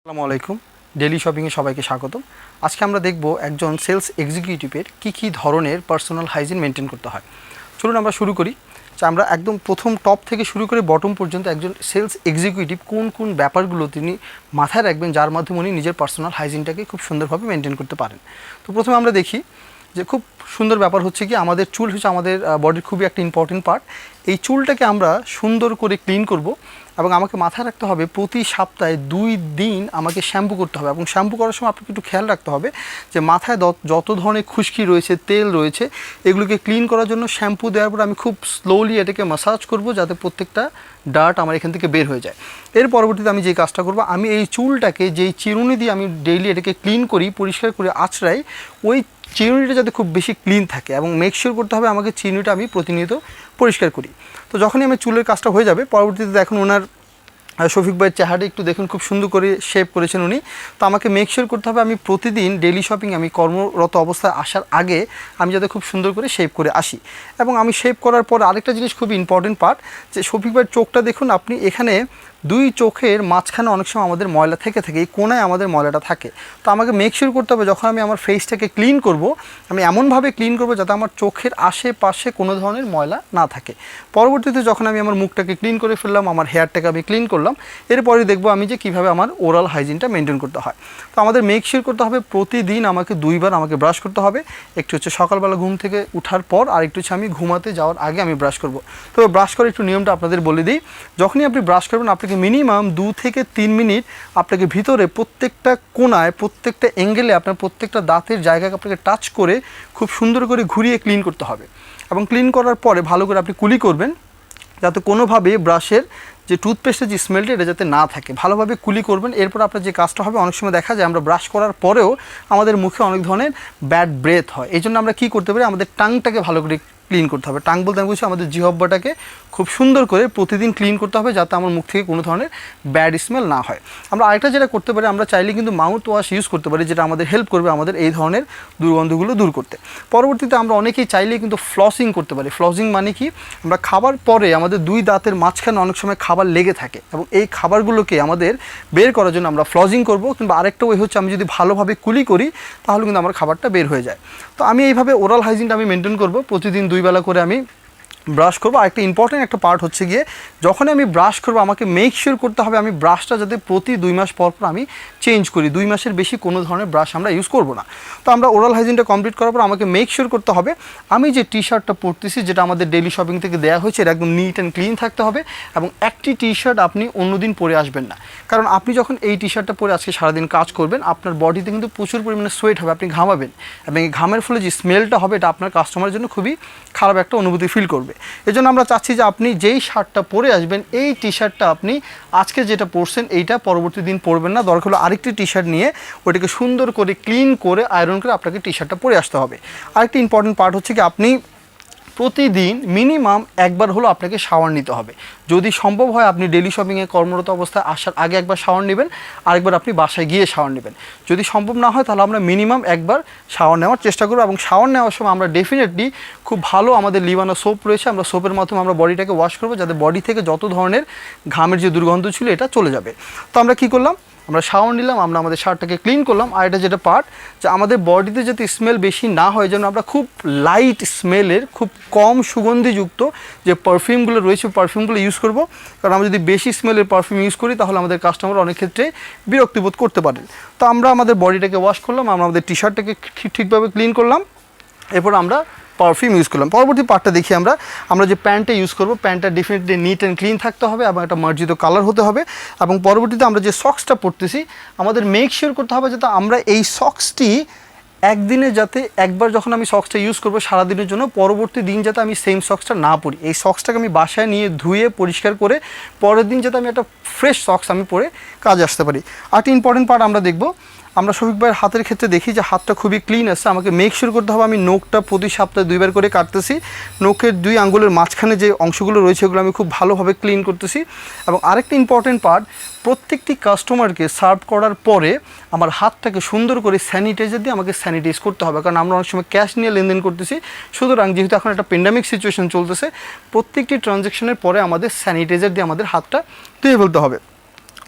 আসসালামু আলাইকুম। ডেইলি শপিংয়ে সবাইকে স্বাগতম। আজকে আমরা দেখব একজন সেলস এক্সিকিউটিভের কী ধরনের পার্সোনাল হাইজিন মেনটেন করতে হয়। চলুন আমরা শুরু করি। আমরা একদম প্রথম টপ থেকে শুরু করে বটম পর্যন্ত একজন সেলস এক্সিকিউটিভ কোন ব্যাপারগুলো তিনি মাথায় রাখবেন, যার মাধ্যমে উনি নিজের পার্সোনাল হাইজিনটাকে খুব সুন্দরভাবে মেনটেন করতে পারেন। তো প্রথমে আমরা দেখি যে খুব সুন্দর ব্যাপার হচ্ছে কি, আমাদের চুল হচ্ছে আমাদের বডির খুবই একটা ইম্পর্টেন্ট পার্ট। এই চুলটাকে আমরা সুন্দর করে ক্লিন করব এবং আমাকে মাথায় রাখতে হবে প্রতি সপ্তাহে 2 দিন আমাকে শ্যাম্পু করতে হবে। এবং শ্যাম্পু করার সময় আপনাকে একটু খেয়াল রাখতে হবে যে মাথায় যত ধরনের খুশকি রয়েছে, তেল রয়েছে, এগুলোকে ক্লিন করার জন্য শ্যাম্পু দেওয়ার পর আমি খুব স্লোলি এটাকে ম্যাসাজ করব, যাতে প্রত্যেকটা ডার্ট আমার এখান থেকে বের হয়ে যায়। এর পরবর্তীতে আমি যে কাজটা করব, আমি এই চুলটাকে যেই চিরুনি দিয়ে আমি ডেইলি এটাকে ক্লিন করি, পরিষ্কার করে আঁচড়াই, ওই চিরুনিটা যাতে খুব বেশি ক্লিন থাকে এবং মেক শিওর করতে হবে আমাকে চিরুনিটা আমি প্রতিনিয়ত পরিষ্কার করি। তো যখনই আমি চুলের কাজটা হয়ে যাবে, পরবর্তীতে দেখুন ওনার শফিক ভাইয়ের চেহারাটা একটু দেখুন, খুব সুন্দর করে শেভ করেছেন উনি। তো আমাকে মেক শিওর করতে হবে আমি প্রতিদিন ডেইলি শপিং আমি কর্মরত অবস্থায় আসার আগে আমি যাতে খুব সুন্দর করে শেভ করে আসি। এবং আমি শেভ করার পর আরেকটা জিনিস খুবই ইম্পর্টেন্ট পার্ট, যে শফিক ভাইয়ের চোখটা দেখুন আপনি, এখানে 2 চোখের মাঝখানে অনেক সময় আমাদের ময়লা থেকে এই কোণায় আমাদের ময়লাটা থাকে। তো আমাকে মেক শিওর করতে হবে যখন আমি আমার ফেসটাকে ক্লিন করব, আমি এমনভাবে ক্লিন করব যাতে আমার চোখের আশেপাশে কোনো ধরনের ময়লা না থাকে। পরবর্তীতে যখন আমি আমার মুখটাকে ক্লিন করে ফেললাম, আমার হেয়ারটাকে আমি ক্লিন করলাম, এরপরে দেখব আমি যে কীভাবে আমার ওরাল হাইজিনটা মেনটেন করতে হয়। তো আমাদের মেক শিওর করতে হবে প্রতিদিন আমাকে 2 বার আমাকে ব্রাশ করতে হবে। একটু হচ্ছে সকালবেলা ঘুম থেকে উঠার পর, আর একটু হচ্ছে আমি ঘুমাতে যাওয়ার আগে আমি ব্রাশ করব। তবে ব্রাশ করার একটু নিয়মটা আপনাদের বলে দিই। যখনই আপনি ব্রাশ করবেন, আপনাকে মিনিমাম 2 থেকে 3 মিনিট আপনাকে ভিতরে প্রত্যেকটা কোণায়, প্রত্যেকটা অ্যাঙ্গেলে, আপনার প্রত্যেকটা দাঁতের জায়গাকে আপনাকে টাচ করে খুব সুন্দর করে ঘুরিয়ে ক্লিন করতে হবে। এবং ক্লিন করার পরে ভালো করে আপনি কুলি করবেন, যাতে কোনোভাবে ব্রাশের যে টুথপেস্টের যে স্মেলটা এটা যাতে না থাকে। ভালোভাবে কুলি করবেন। এরপর আপনার যে কাজটা হবে, অনেক সময় দেখা যায় আমরা ব্রাশ করার পরেও আমাদের মুখে অনেক ধরনের ব্যাড ব্রেথ হয়। এই জন্য আমরা কী করতে পারি, আমাদের টাংটাকে ভালো করে ক্লিন করতে হবে। টাং বলতে আমি বলছি আমাদের জিহ্বাটাকে খুব সুন্দর করে প্রতিদিন ক্লিন করতে হবে, যাতে আমার মুখ থেকে কোনো ধরনের ব্যাড স্মেল না হয়। আমরা আরেকটা যেটা করতে পারি, আমরা চাইলে কিন্তু মাউথ ওয়াশ ইউজ করতে পারি, যেটা আমাদের হেল্প করবে আমাদের এই ধরনের দুর্গন্ধগুলো দূর করতে। পরবর্তীতে আমরা অনেকেই চাইলে কিন্তু ফ্লসিং করতে পারি। ফ্লসিং মানে কি, আমরা খাবার পরে আমাদের 2 দাঁতের মাঝখানে অনেক সময় খাবার লেগে থাকে, এবং এই খাবারগুলোকে আমাদের বের করার জন্য আমরা ফ্লসিং করব। কিংবা আরেকটা ওয়ে হচ্ছে, আমি যদি ভালোভাবে কুলি করি তাহলে কিন্তু আমার খাবারটা বের হয়ে যায়। তো আমি এইভাবে ওরাল হাইজিনটা আমি মেনটেন করব, প্রতিদিন 2 বেলা করে আমি ব্রাশ করবো। আরেকটা ইম্পর্টেন্ট একটা পার্ট হচ্ছে গিয়ে, যখন আমি ব্রাশ করবো আমাকে মেক শিওর করতে হবে আমি ব্রাশটা যাতে প্রতি 2 মাস পর আমি চেঞ্জ করি। 2 মাসের বেশি কোনো ধরনের ব্রাশ আমরা ইউজ করব না। তো আমরা ওরাল হাইজিনটা কমপ্লিট করার পর আমাকে মেক শিওর করতে হবে আমি যে টি শার্টটা পরতেছি, যেটা আমাদের ডেইলি শপিং থেকে দেওয়া হয়েছে, এটা একদম নিট অ্যান্ড ক্লিন থাকতে হবে। এবং একটি টি শার্ট আপনি অন্যদিন পরে আসবেন না, কারণ আপনি যখন এই টি শার্টটা পরে আজকে সারাদিন কাজ করবেন, আপনার বডিতে কিন্তু প্রচুর পরিমাণে সোয়েট হবে, আপনি ঘামাবেন, এবং এই ঘামের ফলে যে স্মেলটা হবে এটা আপনার কাস্টমারের জন্য খুবই খারাপ একটা অনুভূতি ফিল করবে। এজন্য আমরা চাচ্ছি যে আপনি যেই শার্টটা পরে আসবেন, এই টি শার্টটা আপনি আজকে যেটা পরছেন এইটা পরবর্তী দিন পরবেন না। দরকার হলে আরেকটি টি শার্ট নিয়ে ওইটাকে সুন্দর করে ক্লিন করে আয়রন করে আপনাকে টি শার্টটা পরে আসতে হবে। আরেকটি ইম্পর্টেন্ট পার্ট হচ্ছে কি, আপনি প্রতিদিন মিনিমাম একবার হলো আপনাকে শাওয়ার নিতে হবে। যদি সম্ভব হয় আপনি ডেইলি শপিংয়ে কর্মরত অবস্থায় আসার আগে একবার শাওয়ার নেবেন, আরেকবার আপনি বাসায় গিয়ে শাওয়ার নেবেন। যদি সম্ভব না হয় তাহলে আমরা মিনিমাম একবার শাওয়ার নেওয়ার চেষ্টা করব। এবং শাওয়ার নেওয়ার সময় আমরা ডেফিনেটলি খুব ভালো আমাদের লিভানো সোপ রয়েছে, আমরা সোপের মাধ্যমে আমরা বডিটাকে ওয়াশ করবো, যাতে বডি থেকে যত ধরনের ঘামের যে দুর্গন্ধ ছিল এটা চলে যাবে। তো আমরা কী করলাম, আমরা শাওয়ার নিলাম, আমরা আমাদের শার্টটাকে ক্লিন করলাম। আর এটা যেটা পার্ট, যে আমাদের বডিতে যাতে স্মেল বেশি না হয়, যেন আমরা খুব লাইট স্মেলের, খুব কম সুগন্ধিযুক্ত যে পারফিউমগুলো রয়েছে পারফিউমগুলো ইউজ করব। কারণ আমরা যদি বেশি স্মেলের পারফিউম ইউজ করি তাহলে আমাদের কাস্টমার অনেক ক্ষেত্রে বিরক্তিবোধ করতে পারেন। তো আমরা আমাদের বডিটাকে ওয়াশ করলাম, আমরা আমাদের টি শার্টটাকে ঠিকভাবে ক্লিন করলাম, এরপর আমরা পারফিউম ইউজ করলাম। পরবর্তী পার্টটা দেখি, আমরা যে প্যান্টটা ইউজ করবো, প্যান্টটা ডেফিনেটলি নিট অ্যান্ড ক্লিন থাকতে হবে এবং একটা মার্জিত কালার হতে হবে। এবং পরবর্তীতে আমরা যে সক্সটা পরতেছি, আমাদের মেক শিওর করতে হবে যাতে আমরা এই সক্সটি একদিনে, যাতে একবার যখন আমি সক্সটা ইউজ করবো সারাদিনের জন্য, পরবর্তী দিন যাতে আমি সেম সক্সটা না পরি। এই সক্সটাকে আমি বাসায় নিয়ে ধুয়ে পরিষ্কার করে পরের দিন যাতে আমি একটা ফ্রেশ সক্স আমি পরে কাজে আসতে পারি। আরেকটি ইম্পর্টেন্ট পার্ট আমরা দেখব, আমরা শফিক ভাইয়ের হাতের ক্ষেত্রে দেখি যে হাতটা খুবই ক্লিন আছে। আমাকে মেক শিওর করতে হবে আমি নোখটা প্রতি সপ্তাহে 2 বার করে কাটতেছি। নোখের 2 আঙ্গুলের মাঝখানে যে অংশগুলো রয়েছে ওগুলো আমি খুব ভালোভাবে ক্লিন করতেছি। এবং আরেকটা ইম্পর্টেন্ট পার্ট, প্রত্যেকটি কাস্টমারকে সার্ভ করার পরে আমার হাতটাকে সুন্দর করে স্যানিটাইজার দিয়ে আমাকে স্যানিটাইজ করতে হবে, কারণ আমরা অনেক সময় ক্যাশ নিয়ে লেনদেন করতেছি। সুতরাং যেহেতু এখন একটা প্যান্ডামিক সিচুয়েশন চলতেছে, প্রত্যেকটি ট্রানজ্যাকশনের পরে আমাদের স্যানিটাইজার দিয়ে আমাদের হাতটা ধুয়ে ফেলতে হবে।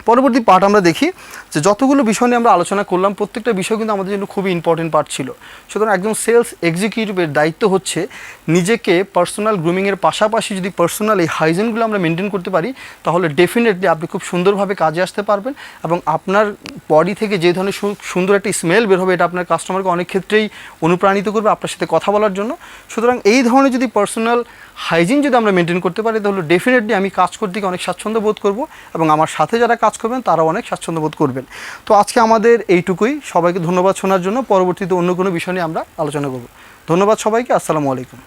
পরবর্তী পার্ট আমরা দেখি যে যতগুলো বিষয় নিয়ে আমরা আলোচনা করলাম প্রত্যেকটা বিষয় কিন্তু আমাদের জন্য খুবই ইম্পর্টেন্ট পার্ট ছিল। সুতরাং একজন সেলস এক্সিকিউটিভের দায়িত্ব হচ্ছে নিজেকে পার্সোনাল গ্রুমিংয়ের পাশাপাশি যদি পার্সোনাল এই হাইজিনগুলো আমরা মেনটেন করতে পারি তাহলে ডেফিনেটলি আপনি খুব সুন্দরভাবে কাজে আসতে পারবেন এবং আপনার বডি থেকে যে ধরনের সুন্দর একটা স্মেল বের হবে এটা আপনার কাস্টমারকে অনেক ক্ষেত্রেই অনুপ্রাণিত করবে আপনার সাথে কথা বলার জন্য। সুতরাং এই ধরনের যদি পার্সোনাল হাইজিন যদি আমরা মেনটেন করতে পারি তাহলে ডেফিনেটলি আমি কাজ করতে গিয়ে অনেক স্বাচ্ছন্দ্য বোধ করব এবং আমার সাথে যারা কাজ করবেন তারাও অনেক স্বাচ্ছন্দ্য বোধ করবেন। তো আজকে আমাদের এইটুকুই। সবাইকে ধন্যবাদ শোনার জন্য। পরবর্তীতে অন্য কোনো বিষয় নিয়ে আমরা আলোচনা করব। ধন্যবাদ সবাইকে। আসসালামু আলাইকুম।